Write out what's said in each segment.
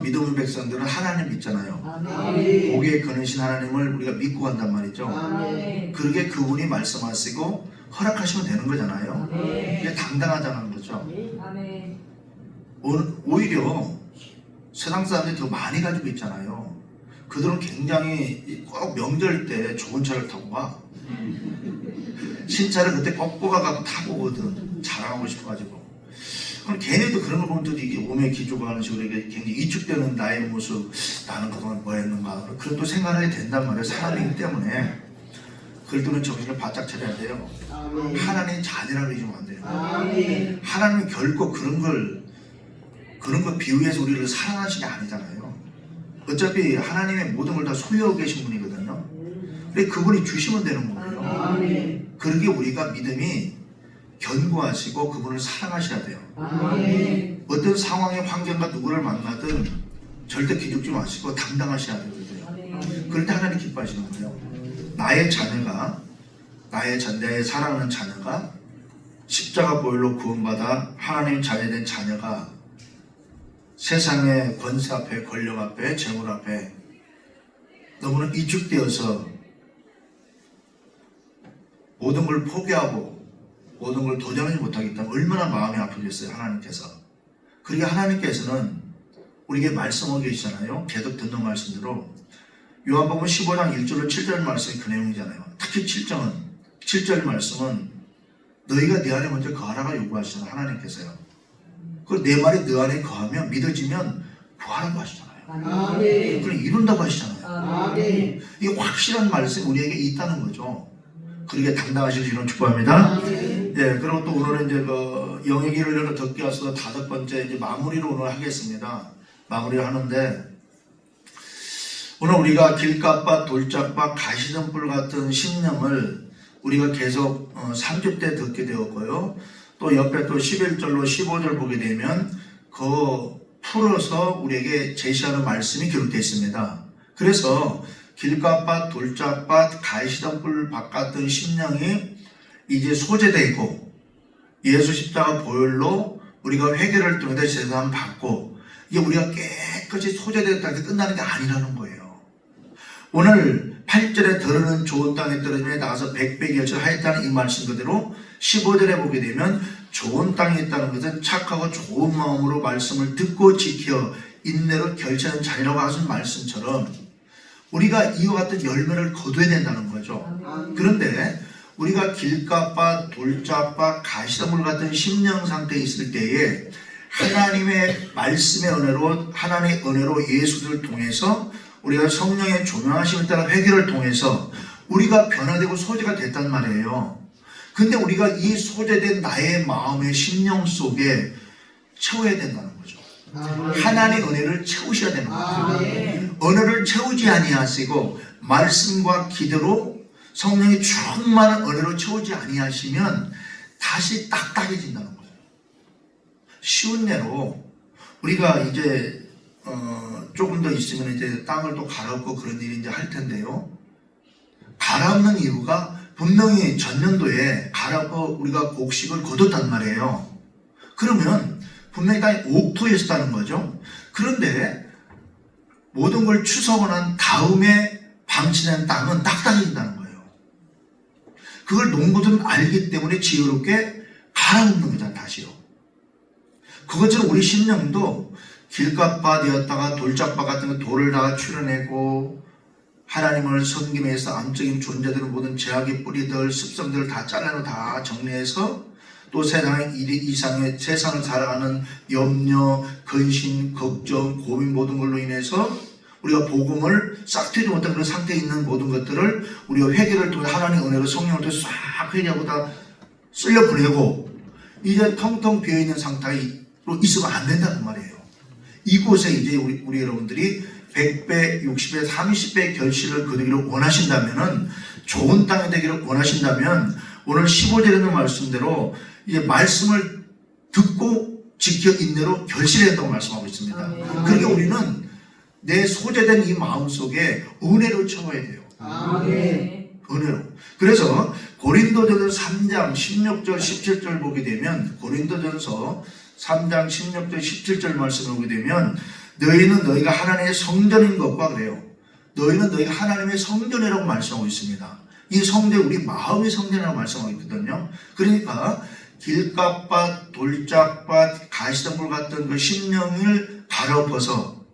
믿음의 백성들은 하나님 믿잖아요. 아멘. 복에 거느신 하나님을 우리가 믿고 간단 말이죠. 아멘. 그렇게 그분이 말씀하시고 허락하시면 되는 거잖아요. 아멘. 이게 당당하다는 거죠. 아멘. 오히려 세상 사람들이 더 많이 가지고 있잖아요. 그들은 굉장히 꼭 명절 때 좋은 차를 타고 가. 신차를 그때 꼭 뽑아갖고 타고 오거든. 자랑하고 싶어가지고. 그럼 걔네도 그런 걸 보면 또 이게 몸에 기초가 하는 식으로 이게 굉장히 위축되는 나의 모습, 나는 그동안 뭐 했는가. 그런 또 생각을 해야 된단 말이에요. 사람이기 때문에. 그들은 정신을 바짝 차려야 돼요. 아멘. 하나님 자녀라고 해주면 안 돼요. 아멘. 하나님은 결코 그런 걸 비유해서 우리를 사랑하신 게 아니잖아요. 어차피 하나님의 모든 걸 다 소유하고 계신 분이거든요. 근데 그분이 주시면 되는 거예요. 아멘. 그러기에 우리가 믿음이 견고하시고 그분을 사랑하셔야 돼요. 아멘. 어떤 상황의 환경과 누구를 만나든 절대 기죽지 마시고 당당하셔야 되거든요. 아멘. 그럴 때 하나님 기뻐하시는 거예요. 나의 자녀가, 내 사랑하는 자녀가 십자가 보혈로 구원받아 하나님 자녀된 자녀가 세상의 권세 앞에, 권력 앞에, 재물 앞에 너무나 위축되어서 모든 걸 포기하고 모든 걸 도전하지 못하겠다면 얼마나 마음이 아프겠어요, 하나님께서. 그러게 하나님께서는 우리에게 말씀하고 계시잖아요. 계속 듣는 말씀대로. 요한복음 15장 1절로 7절 말씀이 그 내용이잖아요. 특히 7절 말씀은 너희가 내 안에 먼저 거하라가 요구하시잖아요, 하나님께서요. 그리고 내 말이 너 안에 거하면 믿어지면 구하라고 하시잖아요. 아멘. 그럼 이룬다고 하시잖아요. 아멘. 이게 확실한 말씀이 우리에게 있다는 거죠. 그러게 당당하시기를 축복합니다. 아멘. 예, 그리고 또 오늘은 이제 그 영의 길을 열어 듣기 앞서서 5번째 이제 마무리로 오늘 하겠습니다. 마무리를 하는데 오늘 우리가 길가밭, 돌짝밭, 가시덤불 같은 신념을 우리가 계속 3주 때 듣게 되었고요. 또 옆에 또 11절로 15절 보게 되면 그 풀어서 우리에게 제시하는 말씀이 기록되어 있습니다. 그래서 길가밭, 돌짝밭, 가시덤불 같은 신령이 이제 소재되고 예수 십자가 보혈로 우리가 회개를 통해서 제사함 받고 이게 우리가 깨끗이 소재되었다 해서 끝나는 게 아니라는 거예요. 오늘 8절에 들으는 좋은 땅에 떨어짐에 나가서 백배 결실하였다는 이 말씀 그대로 15절에 보게 되면 좋은 땅에 있다는 것은 착하고 좋은 마음으로 말씀을 듣고 지켜 인내로 결실하는 자리라고 하신 말씀처럼 우리가 이와 같은 열매를 거둬야 된다는 거죠. 그런데 우리가 길가밭, 돌짝밭, 가시덤불 같은 심령 상태에 있을 때에 하나님의 말씀의 은혜로 하나님의 은혜로 예수를 통해서 우리가 성령의 조명하심에 따라 회개를 통해서 우리가 변화되고 소재가 됐단 말이에요. 근데 우리가 이 소재된 나의 마음의 심령 속에 채워야 된다는 거죠. 하나님의 은혜를 채우셔야 되는 거죠. 은혜를 채우지 아니하시고 말씀과 기도로 성령의 충만한 은혜로 채우지 아니하시면 다시 딱딱해진다는 거예요. 쉬운 예로 우리가 이제 조금 더 있으면 이제 땅을 또 갈아엎고 그런 일이 이제 할 텐데요. 갈아엎는 이유가 분명히 전년도에 갈아엎고 우리가 곡식을 거뒀단 말이에요. 그러면 분명히 땅이 옥토였다는 거죠. 그런데 모든 걸 추석을 한 다음에 방치된 땅은 딱딱해진다는 거예요. 그걸 농부들은 알기 때문에 지혜롭게 갈아엎는 거잖아요, 다시요. 그것처럼 우리 심령도 길가밭이었다가 돌짝밭 같은 거 돌을 다 추려내고 하나님을 섬김에 위해서 암적인 존재들은 모든 죄악의 뿌리들, 습성들을 다 잘라내고 다 정리해서 또 세상의 일 이상의 세상을 살아가는 염려, 근심, 걱정, 고민 모든 걸로 인해서 우리가 복음을 싹트리지 못한 그런 상태에 있는 모든 것들을 우리가 회개를 통해 하나님의 은혜로 성령을 통해 싹 회개하고 다 쓸려 보내고 이제 텅텅 비어있는 상태로 있으면 안 된다는 말이에요. 이곳에 이제 우리 여러분들이 100배, 60배, 30배 결실을 거두기를 원하신다면은 좋은 땅이 되기를 원하신다면 오늘 15절에 있는 말씀대로 이제 말씀을 듣고 지켜 인내로 결실해야 한다고 말씀하고 있습니다. 그러니까 우리는 내 소재된 이 마음 속에 은혜로 채워야 돼요. 은혜로. 그래서 고린도전서 3장 16절 17절 보게 되면 고린도전서 3장 16절 17절 말씀을 보게 되면 너희는 너희가 하나님의 성전인 것과 그래요. 너희는 너희가 하나님의 성전이라고 말씀하고 있습니다. 이 성전 우리 마음의 성전이라고 말씀하고 있거든요. 그러니까 길갓밭, 돌짝밭, 가시덤불 같은 그 심령을 갈아엎어서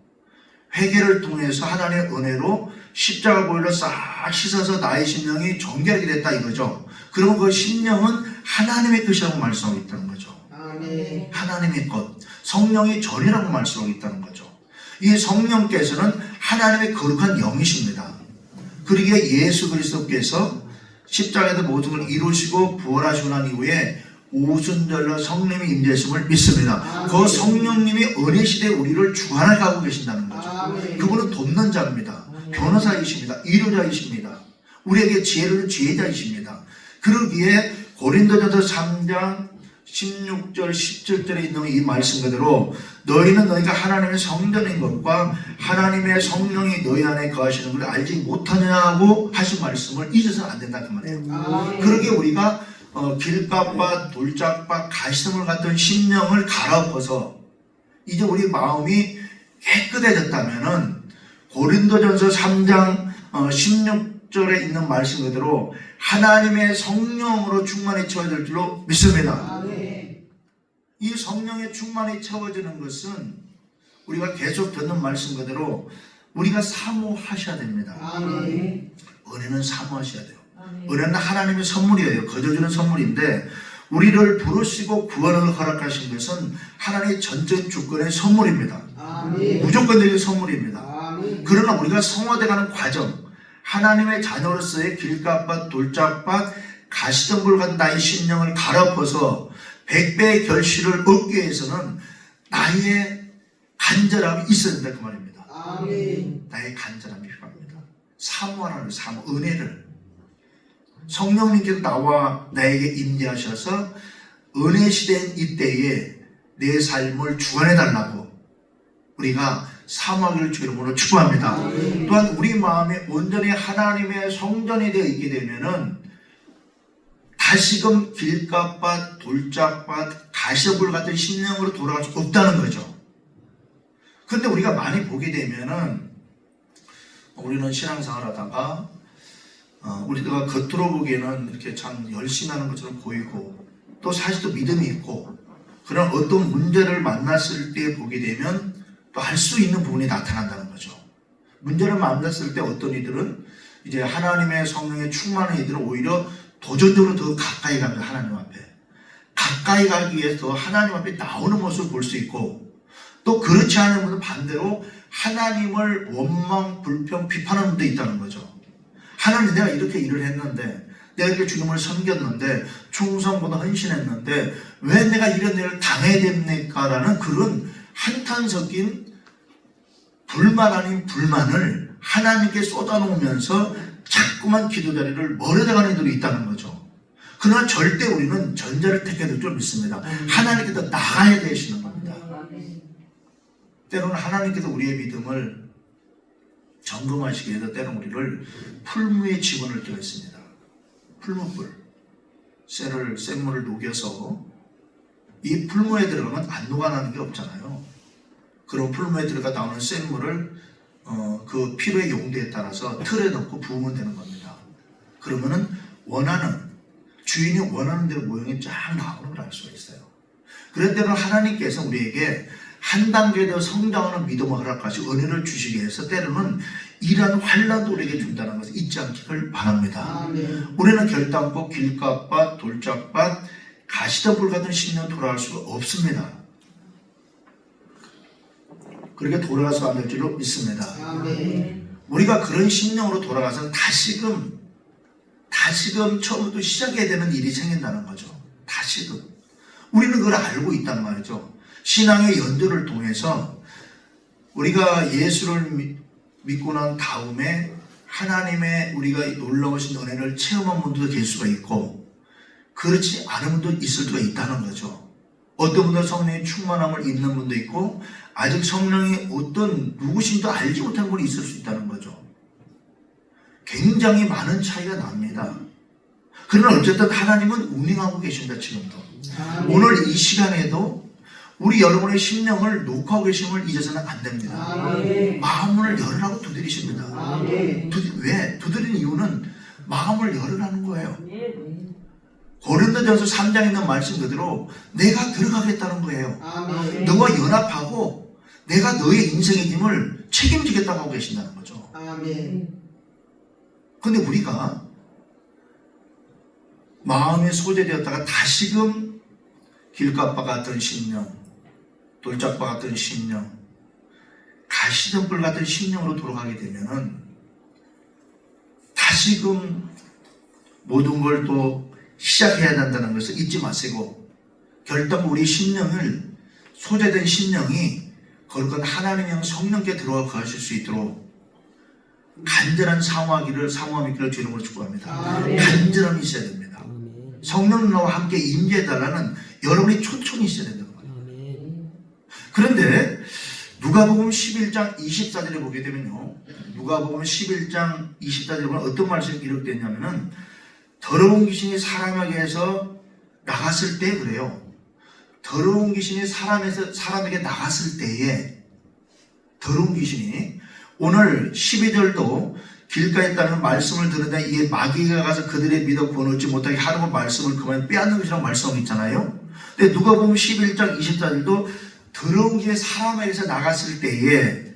회개를 통해서 하나님의 은혜로 십자가 보혈로 싹 씻어서 나의 심령이 정결하게 됐다 이거죠. 그러면 그 심령은 하나님의 것이라고 말씀하고 있다는 거죠. 아멘. 하나님의 것, 성령의 전이라고 말씀하고 있다는 거죠. 이 성령께서는 하나님의 거룩한 영이십니다. 그러기에 예수 그리스도께서 십자가에서 모든 걸 이루시고 부활하시고 난 이후에 오순절로 성령님이 임재했음을 믿습니다. 아멘. 그 성령님이 은혜 시대에 우리를 주관해 가고 계신다는 거죠. 아멘. 그분은 돕는 자입니다. 변호사이십니다. 이루자이십니다. 우리에게 지혜를 지혜자이십니다. 그러기에 고린도전서 3장 16절 17절에 있는 이 말씀 그대로 너희는 너희가 하나님의 성전인 것과 하나님의 성령이 너희 안에 거하시는 것을 알지 못하냐고 하신 말씀을 잊어서는 안 된다 그 말이에요. 아멘. 그러기에 우리가 길갓밭, 돌짝밭, 가시덤불 같은 심령을 갈아엎어서 이제 우리 마음이 깨끗해졌다면은 고린도전서 3장 16절에 있는 말씀 그대로 하나님의 성령으로 충만히 채워질 줄로 믿습니다. 아멘. 이 성령의 충만히 채워지는 것은 우리가 계속 듣는 말씀 그대로 우리가 사모하셔야 됩니다. 아멘. 은혜는 사모하셔야 돼요. 아멘. 은혜는 하나님의 선물이에요. 거저주는 선물인데 우리를 부르시고 구원을 허락하신 것은 하나님의 전적 주권의 선물입니다. 아멘. 무조건적인 선물입니다. 아멘. 그러나 우리가 성화돼가는 과정, 하나님의 자녀로서의 길갓밭, 돌짝밭, 가시덤불 같은 나의 심령을 갈아엎어서 100배의 결실을 얻기 위해서는 나의 간절함이 있어야 된다 그 말입니다. 아멘. 나의 간절함이 필요합니다. 사모하라는 사모, 은혜를. 성령님께서 나와 나에게 임재하셔서 은혜 시대인 이때에 내 삶을 주관해달라고 우리가 사모하기를 주 이름으로 축복합니다. 아멘. 또한 우리 마음이 온전히 하나님의 성전이 되어 있게 되면은 다시금 길갓밭, 돌짝밭, 가시덤불 같은 심령으로 돌아갈 수 없다는 거죠. 그런데 우리가 많이 보게 되면은 우리는 신앙생활 하다가 우리가 겉으로 보기에는 이렇게 참 열심히 하는 것처럼 보이고 또 사실 또 믿음이 있고 그런 어떤 문제를 만났을 때 보게 되면 또 할 수 있는 부분이 나타난다는 거죠. 문제를 만났을 때 어떤 이들은 이제 하나님의 성령에 충만한 이들은 오히려 도전적으로 더 가까이 갑니다. 하나님 앞에. 가까이 가기 위해서 더 하나님 앞에 나오는 모습을 볼 수 있고 또 그렇지 않은 분은 반대로 하나님을 원망, 불평, 비판하는 분도 있다는 거죠. 하나님 내가 이렇게 일을 했는데 내가 이렇게 주님을 섬겼는데 충성보다 헌신했는데 왜 내가 이런 일을 당해야 됩니까? 라는 그런 한탄 섞인 불만 아닌 불만을 하나님께 쏟아놓으면서 자꾸만 기도 자리를 멀어져가는 이들이 있다는 거죠. 그러나 절대 우리는 전자를 택해야 될 줄 믿습니다. 하나님께서 나가야 되시는 겁니다. 때로는 하나님께서 우리의 믿음을 점검하시기 위해서 때로는 우리를 풀무에 집어넣을 때가 있습니다. 풀무불. 쇠물을 녹여서 이 풀무에 들어가면 안 녹아나는 게 없잖아요. 그런 풀무에 들어가 나오는 쇠물을 그 필요의 용도에 따라서 틀에 넣고 부으면 되는 겁니다. 그러면은 주인이 원하는 대로 모형이 쫙 나오는 걸 알 수가 있어요. 그런 때는 하나님께서 우리에게 한 단계 더 성장하는 믿음을 허락하시고 은혜를 주시기 위해서 때로는 이러한 환난도 우리에게 준다는 것을 잊지 않기를 바랍니다. 아멘. 우리는 결단코 길갓밭, 돌짝밭, 가시덤불 같은 심령 돌아갈 수가 없습니다. 그렇게 돌아가서 안 될 줄로 믿습니다. 아멘. 우리가 그런 심령으로 돌아가서는 다시금 처음부터 시작해야 되는 일이 생긴다는 거죠. 다시금. 우리는 그걸 알고 있단 말이죠. 신앙의 연도를 통해서 우리가 예수를 믿고 난 다음에 하나님의 우리가 놀라우신 은혜를 체험한 분들도 될 수가 있고 그렇지 않은 분도 있을 수가 있다는 거죠. 어떤 분들은 성령의 충만함을 입는 분도 있고 아직 성령이 어떤 누구신지도 알지 못하는 분이 있을 수 있다는 거죠. 굉장히 많은 차이가 납니다. 그러나 어쨌든 하나님은 운행하고 계십니다. 지금도. 아멘. 오늘 이 시간에도 우리 여러분의 심령을 녹화하고 계심을 잊어서는 안 됩니다. 아멘. 마음을 열으라고 두드리십니다. 아멘. 왜? 두드리는 이유는 마음을 열으라는 거예요. 네. 고린도전서 3장에 있는 말씀 그대로 내가 들어가겠다는 거예요. 아멘. 너와 연합하고 내가 너의 인생의 짐을 책임지겠다고 하고 계신다는 거죠. 아멘. 근데 우리가 마음이 소재되었다가 다시금 길가빠 같은 심령, 돌짝바 같은 심령, 가시덤불 같은 심령으로 돌아가게 되면은 다시금 모든 걸 또 시작해야 된다는 것을 잊지 마시고, 결단 우리 심령을, 소재된 심령이 거룩한 하나님의 성령께 들어가 거하실 수 있도록 간절한 사모하기를 주 이름으로 축복합니다. 아멘. 간절함이 있어야 됩니다. 성령 나와 함께 임재해달라는 여러분의 초청이 있어야 된다는 거예요. 그런데 누가복음 11장 24절에 보게 되면요, 누가복음 11장 24절에 보면 어떤 말씀이 기록되냐면은 더러운 귀신이 사람에게서 나갔을 때 그래요. 더러운 귀신이 사람에게 나갔을 때에, 더러운 귀신이, 오늘 12절도 길가에 있다는 말씀을 들은데 이게 마귀가 가서 그들의 믿어 구원을 못하게 하는 말씀을 그만 빼앗는 것이라고 말씀하고 있잖아요. 근데 누가복음 11장 24절도 더러운 귀신이 사람에게서 나갔을 때에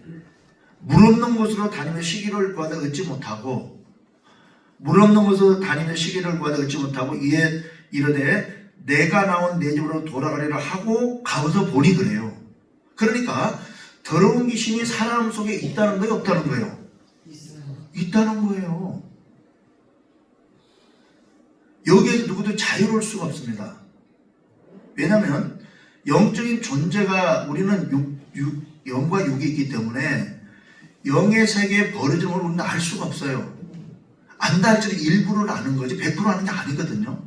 물 없는 곳으로 다니며 시기를 구하다 얻지 못하고, 물 없는 곳으로 다니며 시기를 구하다 얻지 못하고 이에 이르되 내가 나온 내 집으로 돌아가리라 하고 가서 보니 그래요. 그러니까 더러운 귀신이 사람 속에 있다는 거예요, 없다는 거예요? 있다는 거예요. 여기에서 누구도 자유로울 수가 없습니다. 왜냐하면 영적인 존재가, 우리는 영과 육이 있기 때문에 영의 세계에 벌어지는 걸 우리는 알 수가 없어요. 안다 할지도 일부를 아는 거지 100% 아는 게 아니거든요.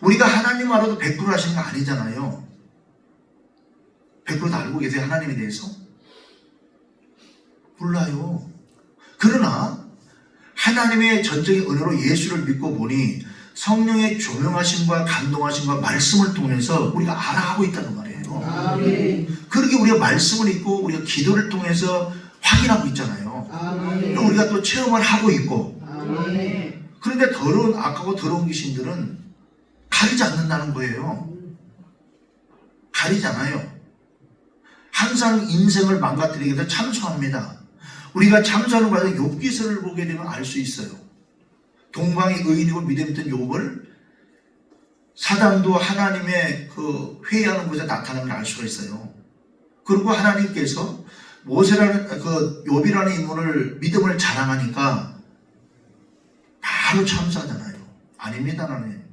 우리가 하나님 알아도 100% 하시는 거 아니잖아요. 100% 다 알고 계세요, 하나님에 대해서? 몰라요. 그러나 하나님의 전적인 은혜로 예수를 믿고 보니 성령의 조명하심과 감동하심과 말씀을 통해서 우리가 알아가고 있다는 말이에요. 아멘. 그렇게 우리가 말씀을 읽고 우리가 기도를 통해서 확인하고 있잖아요. 아멘. 우리가 또 체험을 하고 있고. 아멘. 그런데 악하고 더러운 귀신들은 가리지 않는다는 거예요. 가리지 않아요. 항상 인생을 망가뜨리게 돼서 참소합니다. 우리가 참소하는 과정에 욥기서를 보게 되면 알 수 있어요. 동방의 의인이고 믿음 있던 욥을 사단도 하나님의 그 회의하는 곳에 나타나는 걸 알 수가 있어요. 그리고 하나님께서 모세라는 그 욥이라는 인물을 믿음을 자랑하니까 바로 참소하잖아요. 아닙니다, 하나님.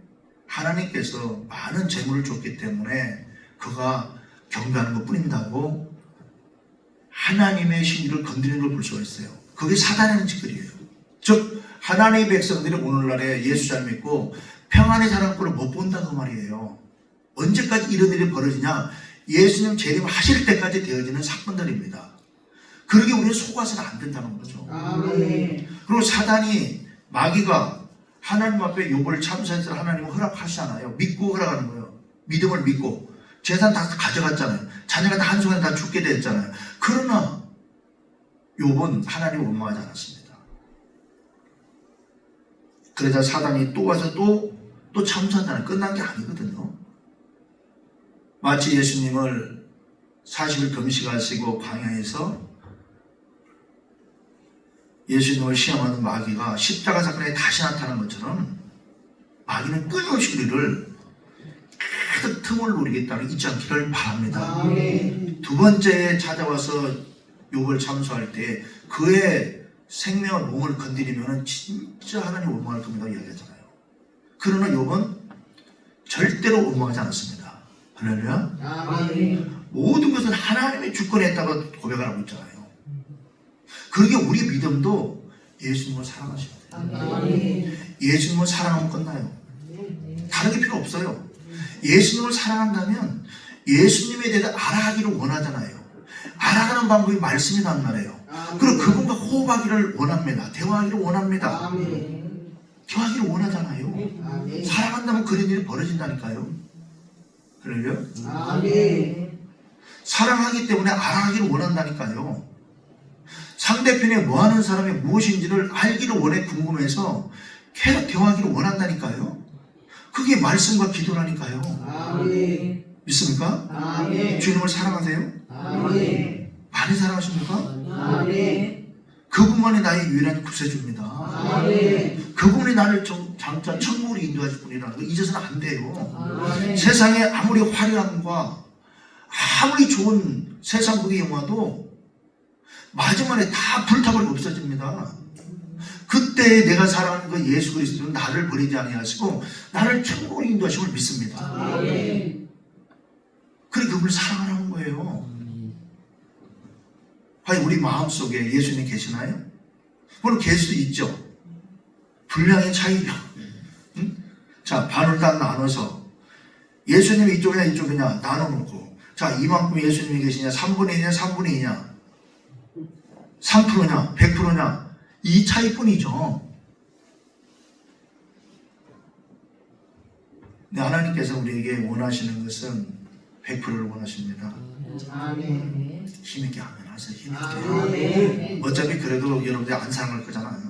하나님께서 많은 재물을 줬기 때문에 그가 경배하는 것 뿐인다고 하나님의 신의를 건드리는 걸 볼 수가 있어요. 그게 사단의 짓거리예요. 즉 하나님의 백성들이 오늘날에 예수 잘 믿고 평안의 사랑꾼을 못 본다고 말이에요. 언제까지 이런 일이 벌어지냐? 예수님 재림하실 때까지 되어지는 사건들입니다. 그러게 우리는 속아서는 안 된다는 거죠. 아멘. 그리고 사단이, 마귀가 하나님 앞에 욥을 참소해서 하나님은 허락하시잖아요. 믿고 허락하는 거예요. 믿음을 믿고. 재산 다 가져갔잖아요. 자녀가 다 한 손에 다 죽게 됐잖아요. 그러나 욥은 하나님을 원망하지 않았습니다. 그러자 사단이 또 와서 또 참소한다는, 끝난 게 아니거든요. 마치 예수님을 40일 금식하시고 광야에서 예수님을 시험하는 마귀가 십자가 사건에 다시 나타난 것처럼 마귀는 끊임없이 우리를 계속 틈을 노리겠다는 잊지 않기를 바랍니다. 아멘. 두 번째에 찾아와서 욥을 참소할 때 그의 생명을, 몸을 건드리면 진짜 하나님 원망할 겁니다 이야기하잖아요. 그러나 욥은 절대로 원망하지 않았습니다. 할렐루야. 아멘. 모든 것은 하나님의 주권에 있다고 고백을 하고 있잖아요. 그러게 우리 믿음도 예수님을 사랑하셔야 돼요. 아멘. 예수님을 사랑하면 끝나요. 다른 게 필요 없어요. 예수님을 사랑한다면 예수님에 대해서 알아가기를 원하잖아요. 알아가는 방법이 말씀이란 말이에요. 그리고 그분과 호흡하기를 원합니다. 대화하기를 원합니다. 아멘. 대화하기를 원하잖아요. 아멘. 사랑한다면 그런 일이 벌어진다니까요. 그래요? 아멘. 사랑하기 때문에 알아가기를 원한다니까요. 상대편이 뭐하는 사람이 무엇인지를 알기를 원해 궁금해서 계속 대화하기를 원한다니까요. 그게 말씀과 기도라니까요. 아멘. 믿습니까? 아멘. 주님을 사랑하세요? 아멘. 많이 사랑하십니까? 아멘. 그분만이 나의 유일한 구세주입니다. 아멘. 그분이 나를 장차 천국으로 인도하실 분이라는 거 잊어서는 안 돼요. 아멘. 세상에 아무리 화려함과 아무리 좋은 세상 무기 영화도 마지막에 다 불타버리고 없어집니다. 그때 내가 사랑하는 그 예수 그리스도는 나를 버리지 아니하시고 나를 천국으로 인도하심을 믿습니다. 아멘. 그래 그분을 사랑하라는 거예요. 과연 우리 마음속에 예수님이 계시나요? 물론 계실 수도 있죠. 분량의 차이죠. 응? 자, 반을 딱 나눠서 예수님이 이쪽이냐 이쪽이냐 나눠놓고, 자, 이만큼 예수님이 계시냐, 3분의 1이냐 3분의 2냐, 3%냐 100%냐, 이 차이뿐이죠. 근데 하나님께서 우리에게 원하시는 것은 100%를 원하십니다. 아멘. 힘있게 아멘 하세요. 힘있게. 아멘. 어차피 그래도 여러분들이 안 사랑할 거잖아요.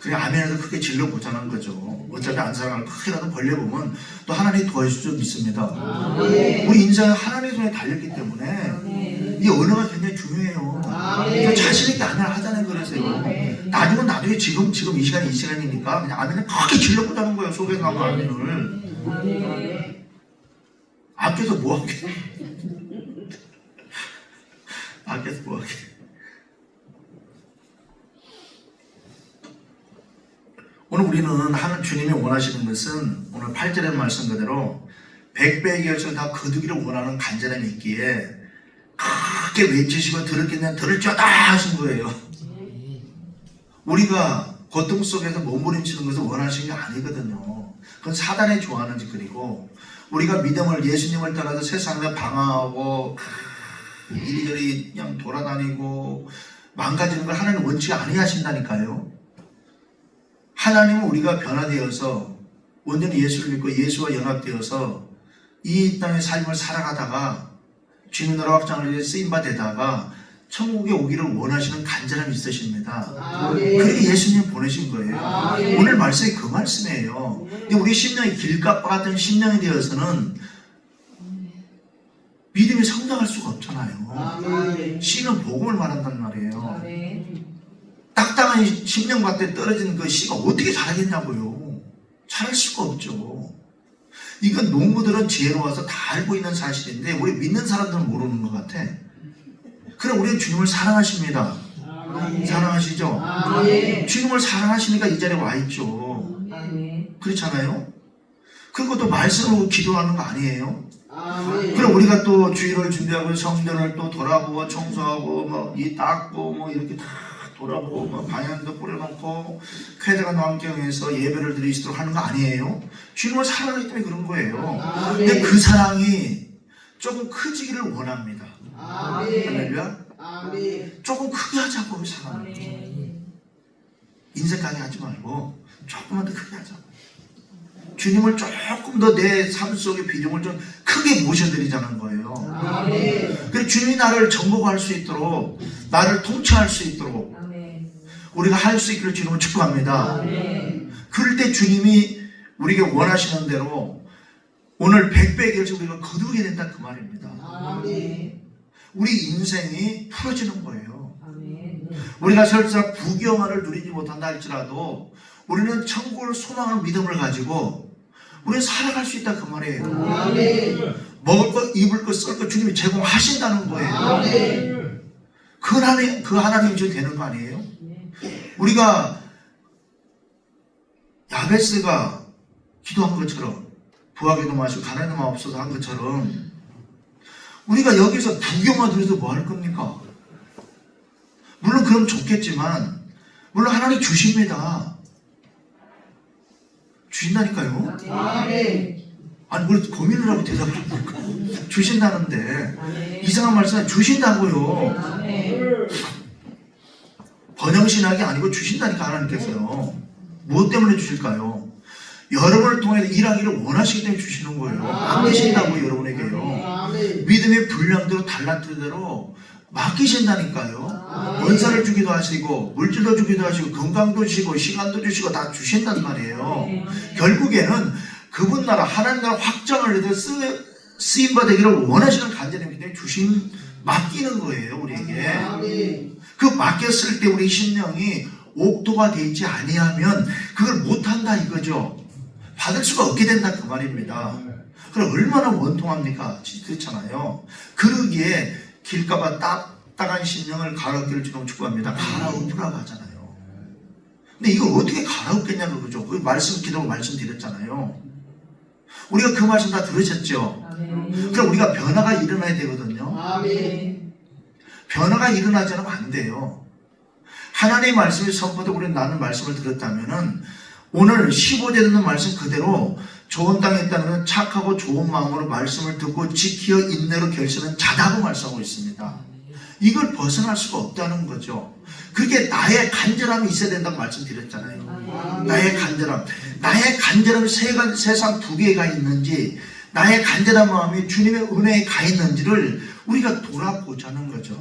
그냥 아멘해도 크게 질러보자는 거죠. 어차피 안 사랑할 크게라도 벌려보면 또 하나님이 도와줄 줄 믿습니다. 아멘. 우리 인생은 하나님의 손에 달렸기 때문에 이 언어가 굉장히 중요해요. 아멘. 자신있게 아멘 하자는 거라서요. 나중에 지금 이 시간이니까 그냥 아멘을 크게 질러보자는 거예요. 속에 가면 아멘을. 아멘. 앞에서 뭐하게. 앞에서 뭐하게. 오늘 우리는 하는 주님이 원하시는 것은 오늘 8절의 말씀 그대로 100배의 결실을 다 거두기를 원하는 간절함이 있기에 크게 외치시고 들었겠냐 들을지어다 하신 거예요. 우리가 고통 속에서 몸부림치는 것을 원하시는 게 아니거든요. 그건 사단이 좋아하는 짓거리고, 우리가 믿음을 예수님을 따라서 세상에 방황하고 이리저리 그냥 돌아다니고 망가지는 걸 하나님 원치 아니하신다니까요. 하나님은 우리가 변화되어서 온전히 예수를 믿고 예수와 연합되어서 이 땅의 삶을 살아가다가 주님 나라 확장을 위해 쓰임바 되다가 천국에 오기를 원하시는 간절함이 있으십니다. 아멘. 그렇게 예수님 보내신 거예요. 아멘. 오늘 말씀이 그 말씀이에요. 근데 우리 심령이 길가빠 같은 심령이 되어서는 믿음이 성장할 수가 없잖아요. 아멘. 씨는 복음을 말한단 말이에요. 아멘. 딱딱한 심령밭에 떨어진 그 씨가 어떻게 자라겠냐고요. 자랄 수가 없죠. 이건 농부들은 지혜로워서 다 알고 있는 사실인데 우리 믿는 사람들은 모르는 것 같아. 그래, 우리는 주님을 사랑하십니다. 아멘. 사랑하시죠? 아멘. 주님을 사랑하시니까 이 자리에 와 있죠. 아멘. 그렇잖아요? 그리고 또 말씀으로 기도하는 거 아니에요? 아멘. 그럼 우리가 또 주일을 준비하고 성전을 또 돌아보고 청소하고 뭐 이 닦고 뭐 이렇게 다 돌아보고 뭐 방향도 뿌려놓고 쾌적한 환경에서 예배를 드리시도록 하는 거 아니에요? 주님을 사랑하기 때문에 그런 거예요. 근데 그 사랑이 조금 커지기를 원합니다. 아멘. 할렐루야. 아멘. 조금 크게 하자고 사랑을. 아멘. 인색하게 하지 말고 조금만 더 크게 하자고. 주님을 조금 더 내 삶 속의 비중을 좀 크게 모셔드리자는 거예요. 아멘. 그래서 주님이 나를 정복할 수 있도록, 나를 통치할 수 있도록 아멘. 우리가 할 수 있기를 주님을 축복합니다. 아멘. 그럴 때 주님이 우리에게 원하시는 대로 오늘 100배의 결실 우리가 거두게 된다 그 말입니다. 아멘. 우리 인생이 풀어지는 거예요. 아멘. 우리가 설사 부귀영화를 누리지 못한다 할지라도 우리는 천국을 소망하는 믿음을 가지고 우리는 살아갈 수 있다 그 말이에요. 아멘. 먹을 것, 입을 것, 쓸 것 주님이 제공하신다는 거예요. 아멘. 그 하나님이 지금 되는 거 아니에요? 우리가 야베스가 기도한 것처럼 부하기도 마시고 가난도 마옵소서 한 것처럼 우리가 여기서 부경화 누려서 뭐 할 겁니까? 물론 그럼 좋겠지만 물론 하나님 주십니다. 주신다니까요. 아멘. 아니 뭘 고민을 하고 대답을 합니까? 주신다는데 아멘. 이상한 말씀은 주신다고요. 아멘. 번영신학이 아니고 주신다니까 하나님께서요. 무엇 때문에 주실까요? 여러분을 통해 일하기를 원하시기 때문에 주시는 거예요. 안 되신다고 여러분에게요. 아멘. 믿음의 분량대로 달란트대로 맡기신다니까요. 원사를 주기도 하시고 물질도 주기도 하시고 건강도 주시고 시간도 주시고 다 주신단 말이에요. 결국에는 그분 나라 하나님 나라 확장을 위해서 쓰임 받기를 원하시는 간절함이기 때문에 맡기는 거예요. 우리에게. 아멘. 그 맡겼을 때 우리 심령이 옥토가 되지 아니하면 그걸 못한다 이거죠. 받을 수가 없게 된다 그 말입니다. 그럼 얼마나 원통합니까? 그렇잖아요. 그러기에 길가봐 딱딱한 심령을 갈아엎기를 주로 축구합니다. 갈아엎으라고 하잖아요. 근데 이걸 어떻게 갈아엎겠냐는 거죠. 그 기도로 말씀드렸잖아요. 우리가 그 말씀 다 들으셨죠? 그럼 우리가 변화가 일어나야 되거든요. 아멘. 변화가 일어나지 않으면 안 돼요. 하나님의 말씀이 선포되고 우리는 나는 말씀을 들었다면은 오늘 15절 듣는 말씀 그대로 좋은 땅에 있다는 착하고 좋은 마음으로 말씀을 듣고 지키어 인내로 결실은 자다고 말씀하고 있습니다. 이걸 벗어날 수가 없다는 거죠. 그게 나의 간절함이 있어야 된다고 말씀드렸잖아요. 나의 간절함. 나의 간절함이 세상 두 개가 있는지 나의 간절한 마음이 주님의 은혜에 가 있는지를 우리가 돌아보자는 거죠.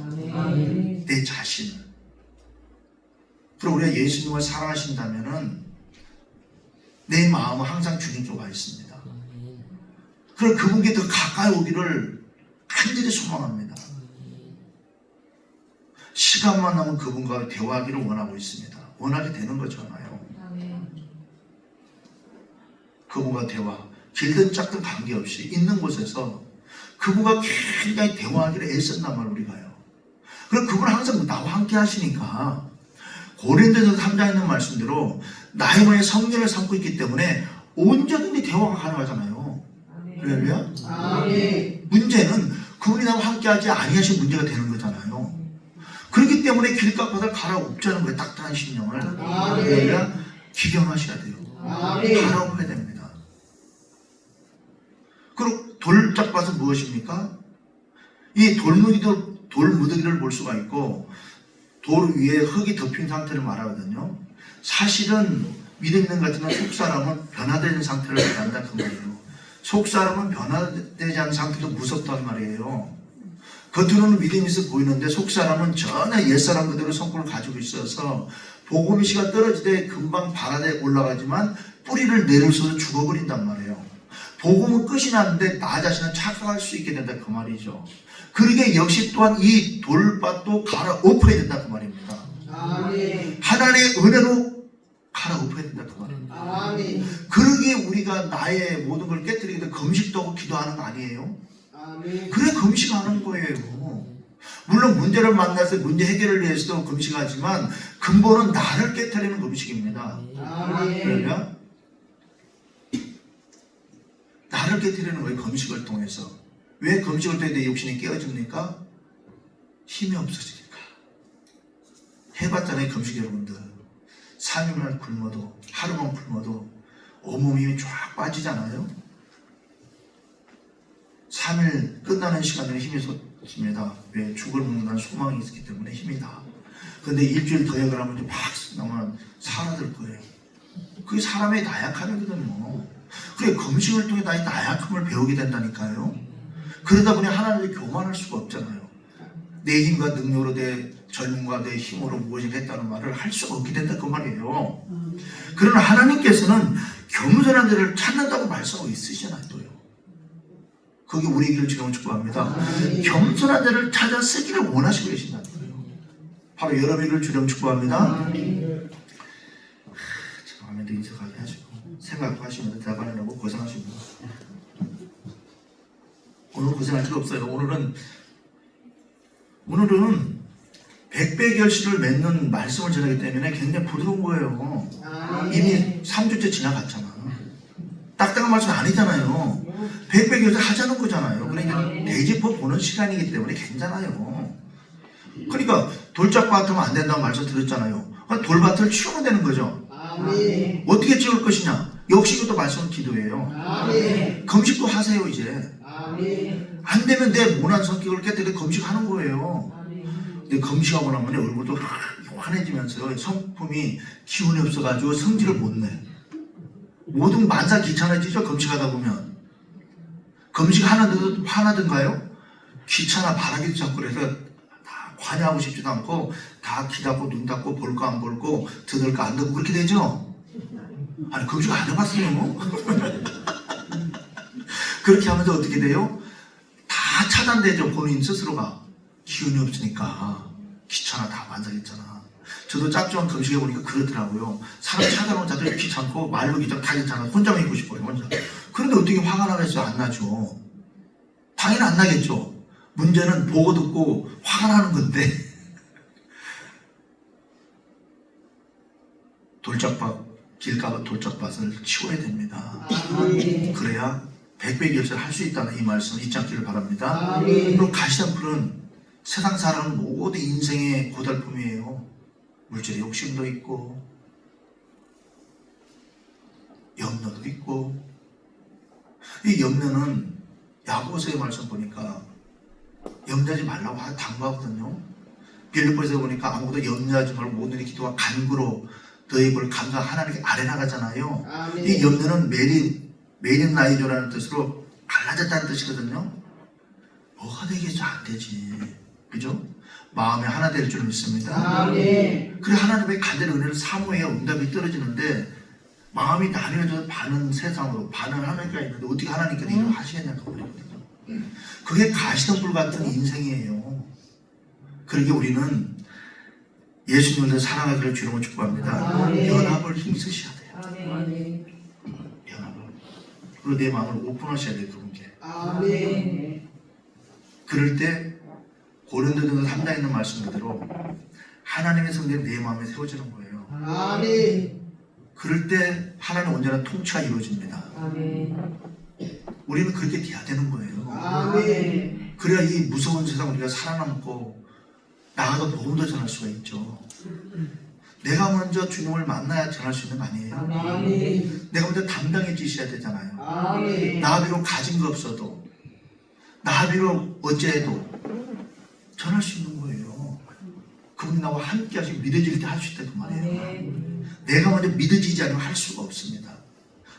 내 자신을. 그리고 우리가 예수님을 사랑하신다면은 내 마음은 항상 주님께 와 있습니다. 그리고 그분께 더 가까이 오기를 간절히 소망합니다. 시간만 나면 그분과 대화하기를 원하고 있습니다. 원하게 되는 거잖아요. 그분과 대화, 길든 작든 관계없이 있는 곳에서 그분과 굉장히 대화하기를 애썼단 말 우리가요. 그럼 그분은 항상 나와 함께 하시니까 고린도전서 3장에 있는 말씀대로 나의 몸에 성령을 삼고 있기 때문에 온전히 대화가 가능하잖아요. 할렐루야. 아멘. 문제는 그분이 나와 함께하지 아니하신 문제가 되는 거잖아요. 그렇기 때문에 길가바닥을 갈아엎자는 거예요. 딱딱한 심령을. 할렐루야. 기경하셔야 돼요. 아멘. 갈아엎어야 됩니다. 그리고 돌짝밭은 무엇입니까? 이 돌무더기를 볼 수가 있고 돌 위에 흙이 덮인 상태를 말하거든요. 사실은 믿음 있는 것 같지만 속사람은 변화되는 상태를 말한다 그 말이에요. 속사람은 변화되지 않은 상태도 무섭단 말이에요. 겉으로는 믿음이 있어 보이는데 속사람은 전혀 옛사람 그대로 성품을 가지고 있어서 복음의 씨가 떨어지되 금방 발아대 올라가지만 뿌리를 내려서도 죽어버린단 말이에요. 복음은 끝이 났는데 나 자신은 착각할 수 있게 된다 그 말이죠. 그러게 역시 또한 이 돌밭도 갈아엎어야 된다 그 말입니다. 아멘. 하나님의 은혜로 갈아엎어야 된다 그 말입니다. 아멘. 그러기에 우리가 나의 모든 걸 깨뜨리기 위해 금식도 하고 기도하는 거 아니에요? 아멘. 그래 금식하는 거예요. 물론 문제를 만나서 문제 해결을 위해서도 금식하지만 근본은 나를 깨뜨리는 금식입니다. 아멘. 그러면 나를 깨뜨리는 거예요. 금식을 통해서. 왜 금식을 통해 내 욕심이 깨어집니까? 힘이 없어지니까. 해봤잖아요. 금식 여러분들. 3일만 굶어도 하루만 굶어도 온몸 힘이 쫙 빠지잖아요. 3일 끝나는 시간에는 힘이 솟습니다. 왜? 죽을 먹는다는 소망이 있기 때문에 힘이 나. 근데 일주일 더 해결 하면 막 나면 사라질 거예요. 그게 사람의 나약함이거든요. 그래 금식을 통해 나의 나약함을 배우게 된다니까요. 그러다 보니 하나님을 교만할 수가 없잖아요. 내 힘과 능력으로 내 젊음과 내 힘으로 무엇을 했다는 말을 할 수가 없게 된다 그 말이에요. 그러나 하나님께서는 겸손한 자를 찾는다고 말씀하고 있으시잖아요. 또요. 그게 우리에게를 주님을 축복합니다. 겸손한 자를 찾아 쓰기를 원하시고 계신다는 거예요. 바로 여러분을 주님 축복합니다. 마음에도 인석하게 하시고 생각하시면서 대답하려고 고생하십니다. 오늘 고생할 필요 없어요. 오늘은 백배결실을 맺는 말씀을 전하기 때문에 굉장히 부드러운 거예요. 이미 3주째 지나갔잖아. 딱딱한 말씀 아니잖아요. 백배결실 하자는 거잖아요. 그러니까 되짚어 보는 시간이기 때문에 괜찮아요. 그러니까 돌짝밭 하면 안 된다고 말씀 드렸잖아요. 돌밭을 치우면 되는 거죠. 아멘. 어떻게 치울 것이냐? 역시 이것도 말씀은 기도예요. 아멘. 금식도 하세요 이제. 아멘. 안 되면 내 모난 성격을 깨뜨려 금식하는 거예요. 근데 금식하고 나면 얼굴도 환해지면서 성품이 기운이 없어가지고 성질을 못 내. 모든 만사 귀찮아지죠. 금식하다 보면. 금식하는데도 화나던가요? 귀찮아 바라기도 자꾸 그래서 다 관여하고 싶지도 않고 다 귀 닫고 눈 닫고 볼까 안 볼고 들을까 안 듣고 그렇게 되죠. 아니 금식 안 해봤어요. 그렇게 하면서 어떻게 돼요? 다 차단되죠. 본인 스스로가 기운이 없으니까 귀찮아 다 만삭했잖아. 저도 짭조한 금식해 보니까 그렇더라고요. 사람 찾아놓은 자들 귀찮고 말로 귀찮고 다 귀찮아. 혼자만 있고 싶어요. 혼자. 그런데 어떻게 화가 나겠어요? 안 나죠. 당연히 안 나겠죠. 문제는 보고 듣고 화가 나는 건데 돌짝밭 길가밭 돌짝밭을 치워야 됩니다. 아멘. 그래야 백배결절 할 수 있다는 이 말씀 잊지 않기를 바랍니다. 아멘. 그리고 가시덤불은 세상 사람 모든 인생의 고달픔이에요. 물질의 욕심도 있고 염려도 있고. 이 염려는 야고보서의 말씀 보니까 염려하지 말라고 당부하거든요. 빌립보에서 보니까 아무것도 염려하지 말고 모든 일에 기도와 간구로 너희 볼 감사 하나님께 아뢰 나가잖아요. 아멘. 이 염려는 메린 나이조라는 뜻으로 갈라졌다는 뜻이거든요. 뭐가 되겠죠? 안 되지. 그죠? 마음에 하나 될 줄 믿습니다. 아멘. 그래 하나님의 간절한 은혜를 사모해야 응답이 떨어지는데 마음이 나뉘어져서 반은 세상으로 반은 하나님께 있는데 어떻게 하나님께서 일을 하시겠냐고 그러거든요. 그게 가시덤불 같은 인생이에요. 그러게 우리는 예수님을 사랑하기를 주로 축복합니다. 아멘. 연합을 힘쓰셔야 돼요. 아멘. 연합을. 그리고 내 마음을 오픈하셔야 돼요. 그분께. 아멘. 그럴 때 고린도전서 3장에 있는 말씀 그대로 하나님의 성령이 내 마음에 세워지는 거예요. 아멘. 그럴 때 하나님 언제나 통치가 이루어집니다. 아멘. 우리는 그렇게 돼야 되는 거예요. 아멘. 그래야 이 무서운 세상 우리가 살아남고 나가서 복음도 전할 수가 있죠. 내가 먼저 주님을 만나야 전할 수 있는 거 아니에요? 아멘. 내가 먼저 담당해지셔야 되잖아요. 아멘. 나 비록 가진 거 없어도 나 비록 어째도 전할 수 있는 거예요. 그분이 나와 함께 하시고 믿어질 때 할 수 있다 그 말이에요. 내가 먼저 믿어지지 않으면 할 수가 없습니다.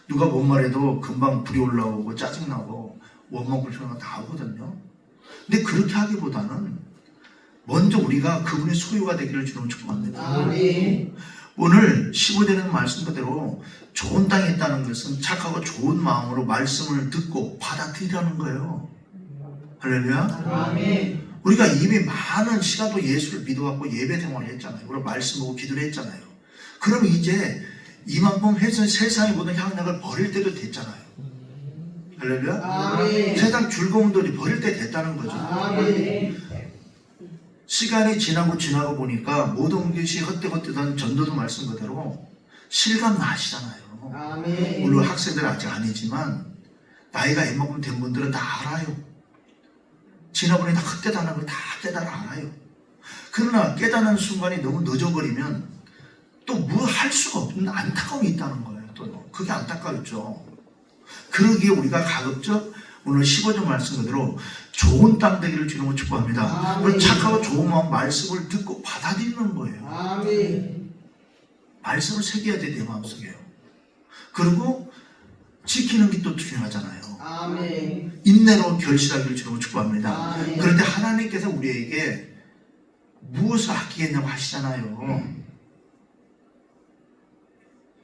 누가 뭔 말해도 금방 불이 올라오고 짜증나고 원망 불평하고 다 하거든요. 근데 그렇게 하기보다는 먼저 우리가 그분의 소유가 되기를 주님 축복합니다. 아멘. 오늘 15절에는 말씀 그대로 좋은 땅에 있다는 것은 착하고 좋은 마음으로 말씀을 듣고 받아들이라는 거예요. 할렐루야. 아멘. 우리가 이미 많은 시간도 예수를 믿어갖고 예배 생활을 했잖아요. 그리고 말씀 보고 기도를 했잖아요. 그럼 이제 이만큼 해서 세상의 모든 향락을 버릴 때도 됐잖아요. 할렐루야. 아멘. 세상 즐거움들이 버릴 때 됐다는 거죠. 아멘. 시간이 지나고 보니까 모든 것이 헛되고 전도도 말씀 그대로 실감 나시잖아요. 아멘. 물론 학생들은 아직 아니지만 나이가 이만큼 된 분들은 다 알아요. 지나보니 다 헛되다는 걸 다 깨달아 알아요. 그러나 깨닫는 순간이 너무 늦어버리면 또 뭐 할 수가 없는 안타까움이 있다는 거예요. 또 그게 안타깝죠. 그러기에 우리가 가급적 오늘 15절 말씀 그대로 좋은 땅 되기를 주님을 축복합니다. 아멘. 착하고 좋은 마음 말씀을 듣고 받아들이는 거예요. 아멘. 말씀을 새겨야 돼, 내 마음속에요. 그리고 지키는 게 또 중요하잖아요. 아멘. 인내로 결실하기를 주님을 축복합니다. 아멘. 그런데 하나님께서 우리에게 무엇을 아끼겠냐고 하시잖아요.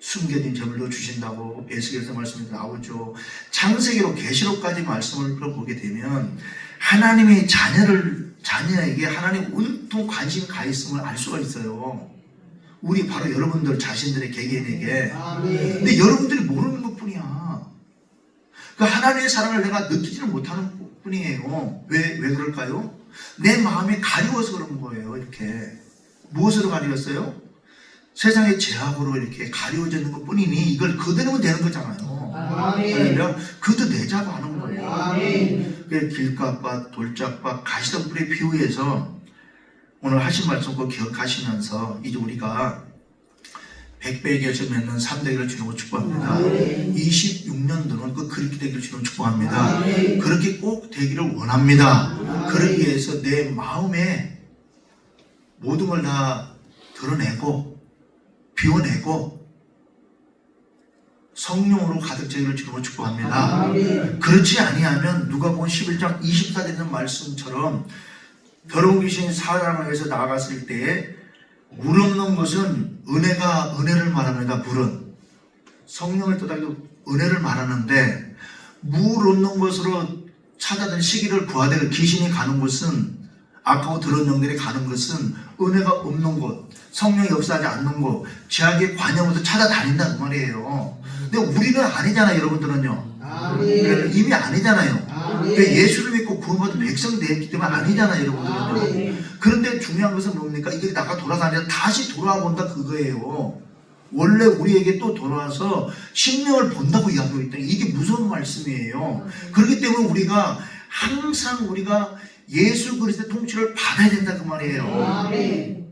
숨겨진 재물도 주신다고 에스겔서 말씀이 나오죠. 창세기로 계시록까지 말씀을 보게 되면 하나님의 자녀에게 하나님 온통 관심이 가 있음을 알 수가 있어요. 우리 바로 여러분들 자신들의 개개인에게. 아멘. 근데 여러분들이 모르는 것뿐이야. 그 하나님의 사랑을 내가 느끼지는 못하는 뿐이에요. 왜 그럴까요? 내 마음이 가리워서 그런 거예요. 이렇게 무엇으로 가리웠어요? 세상의 죄악으로 이렇게 가리워지는 것 뿐이니 이걸 거둬내면 되는 거잖아요. 아멘. 그러면 거둬내자고 하는 거예요. 아멘. 그 길가밭, 돌짝밭, 가시덤불에 비유해서 오늘 하신 말씀 꼭 기억하시면서 이제 우리가 100배의 결실 맺는 3대기를 주님을 축복합니다. 아멘. 26년도는 그렇게 되기를 주님을 축복합니다. 아멘. 그렇게 꼭 되기를 원합니다. 아멘. 그러기 위해서 내 마음에 모든 걸 다 드러내고 비워내고 성령으로 가득 차기를 주로 축복합니다. 아멘. 그렇지 아니하면 누가복음 11장 24절에 있는 말씀처럼 더러운 귀신이 사람을 위해서 나아갔을 때에 물 없는 것은 은혜를 말합니다. 물은 성령을 뜻하기도 은혜를 말하는데 물 없는 것으로 찾아든 시기를 구하되 귀신이 가는 곳은 악하고 더러운 영들이 가는 것은 은혜가 없는 곳, 성령이 역사하지 않는 곳, 죄악의 관영으로 찾아다닌다는 말이에요. 근데 우리는 아니잖아요. 여러분들은요. 아멘. 이미 아니잖아요. 아멘. 예수를 믿고 구원받은 백성이 되었기 때문에 아니잖아요. 여러분들은요. 아멘. 그런데 중요한 것은 뭡니까? 이게 나가 돌아다니다 다시 돌아와 본다 그거예요. 원래 우리에게 또 돌아와서 심령을 본다고 이야기하고 있다. 이게 무서운 말씀이에요. 그렇기 때문에 우리가 항상 우리가 예수 그리스도의 통치를 받아야 된다 그 말이에요. 아멘.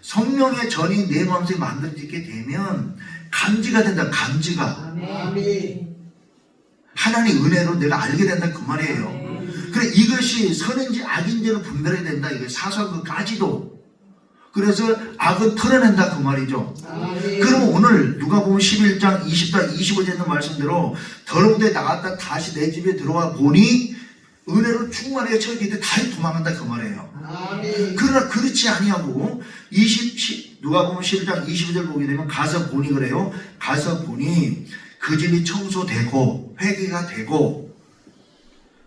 성령의 전이 내 마음속에 만들어지게 되면 감지가 된다. 감지가. 아멘. 하나님의 은혜로 내가 알게 된다 그 말이에요. 그래 이것이 선인지 악인지를 분별해야 된다. 이게 사소한 것까지도. 그래서 악은 털어낸다 그 말이죠. 아멘. 그럼 오늘 누가복음 11장 24, 25절에 있는 말씀대로 더러운 데 나갔다 다시 내 집에 들어와 보니 은혜로 충만하게 처해질 때 다시 도망간다 그 말이에요. 아멘. 그러나 그렇지 아니하고 누가복음 11장 25절 보게 되면 가서 보니 그래요. 가서 보니 그 집이 청소되고 회개가 되고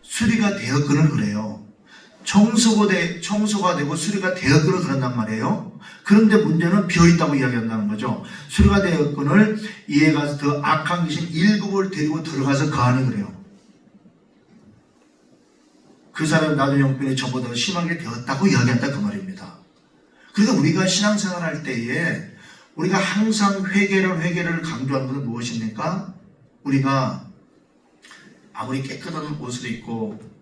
수리가 되었거늘 그래요. 청소가 되고 수리가 되었거늘 그런단 말이에요. 그런데 문제는 비어있다고 이야기한다는 거죠. 수리가 되었거늘 이에 가서 더 악한 귀신 7을 데리고 들어가서 거하니 그래요. 그 사람 나도 형편이 전보다 더 심하게 되었다고 이야기한다 그 말입니다. 그래서 우리가 신앙생활 할 때에 우리가 항상 회개를 강조하는 것은 무엇입니까? 우리가 아무리 깨끗한 옷을 입고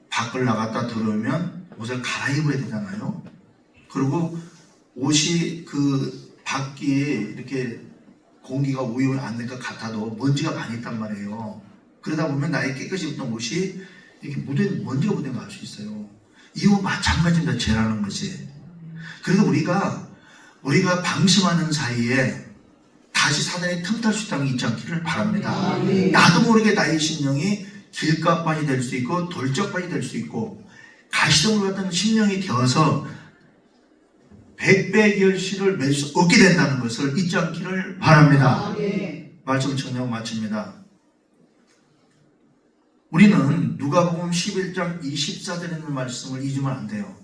밖을 나갔다 들어오면 옷을 갈아입어야 되잖아요. 그리고 옷이 그 밖이 이렇게 공기가 오염이 안 될 것 같아도 먼지가 많이 있단 말이에요. 그러다 보면 나의 깨끗이 입던 옷이 이렇게 먼지가 묻은 거 알 수 있어요. 이와 마찬가지입니다. 죄라는 것이. 그래서 우리가 방심하는 사이에 다시 사단이 틈탈 수 있다는 게 있지 않기를 바랍니다. 아멘. 나도 모르게 나의 심령이 길가밭이 될 수 있고 돌적밭이 될 수 있고 가시덤불 같은 심령이 되어서 백배결실을 맺을 수 없게 된다는 것을 잊지 않기를 바랍니다. 아멘. 말씀 정리하고 마칩니다. 우리는 누가복음 11장 24절에 있는 말씀을 잊으면 안 돼요.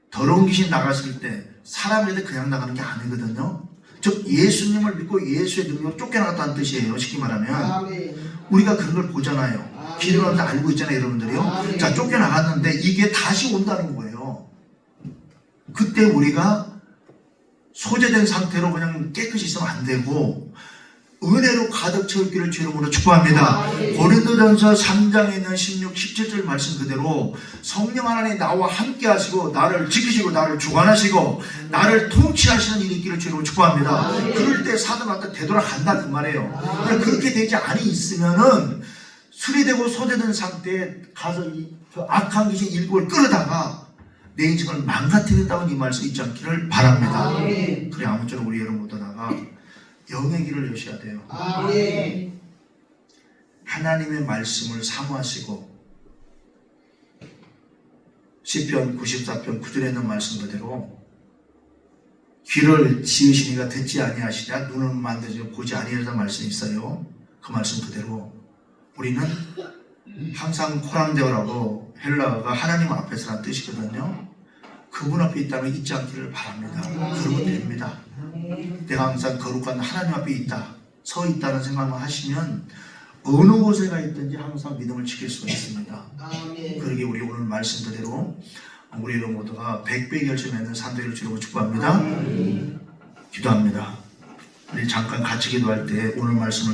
더러운 귀신 나갔을 때 사람에게 그냥 나가는 게 아니거든요. 즉 예수님을 믿고 예수의 능력으로 쫓겨나갔다는 뜻이에요. 쉽게 말하면 아멘. 우리가 그런 걸 보잖아요. 기도하면서 알고 있잖아요. 여러분들이요. 아멘. 자, 쫓겨나갔는데 이게 다시 온다는 거예요. 그때 우리가 소재된 상태로 그냥 깨끗이 있으면 안 되고 은혜로 가득 채울기를 주의 이름으로 축복합니다. 아멘. 고린도전서 3장에 있는 16, 17절 말씀 그대로 성령 하나님 나와 함께 하시고 나를 지키시고 나를 주관하시고 나를 통치하시는 일이 있기를 주의 이름으로 축복합니다. 아멘. 그럴 때 사도한테 되돌아간다 그 말이에요. 아멘. 그렇게 되지 않이 있으면은 수리되고 소재된 상태에 가서 그 악한 귀신 일곱을 끌어다가 내 인생을 망가뜨린다는 이 말씀 잊지 않기를 바랍니다. 아멘. 그래 아무쪼록 우리 여러분 모두다가 영의 길을 여셔야 돼요. 아멘. 하나님의 말씀을 사모하시고 시편 94편 9절에 있는 말씀 그대로 귀를 지으시니가 듣지 아니하시랴 눈을 만드시고 보지 아니하리라 말씀이 있어요. 그 말씀 그대로 우리는 항상 코란데오라고 헬라어가 하나님 앞에서라는 뜻이거든요. 그분 앞에 있다면 잊지 않기를 바랍니다. 그러면 됩니다. 내가 항상 거룩한 하나님 앞에 있다, 서 있다는 생각만 하시면 어느 곳에 가 있든지 항상 믿음을 지킬 수가 있습니다. 아멘. 그러게 우리 오늘 말씀 그대로 우리 여러분 모두가 100배 결심하는 산도를 주려고 축복합니다. 기도합니다. 우리 잠깐 같이 기도할 때 오늘 말씀을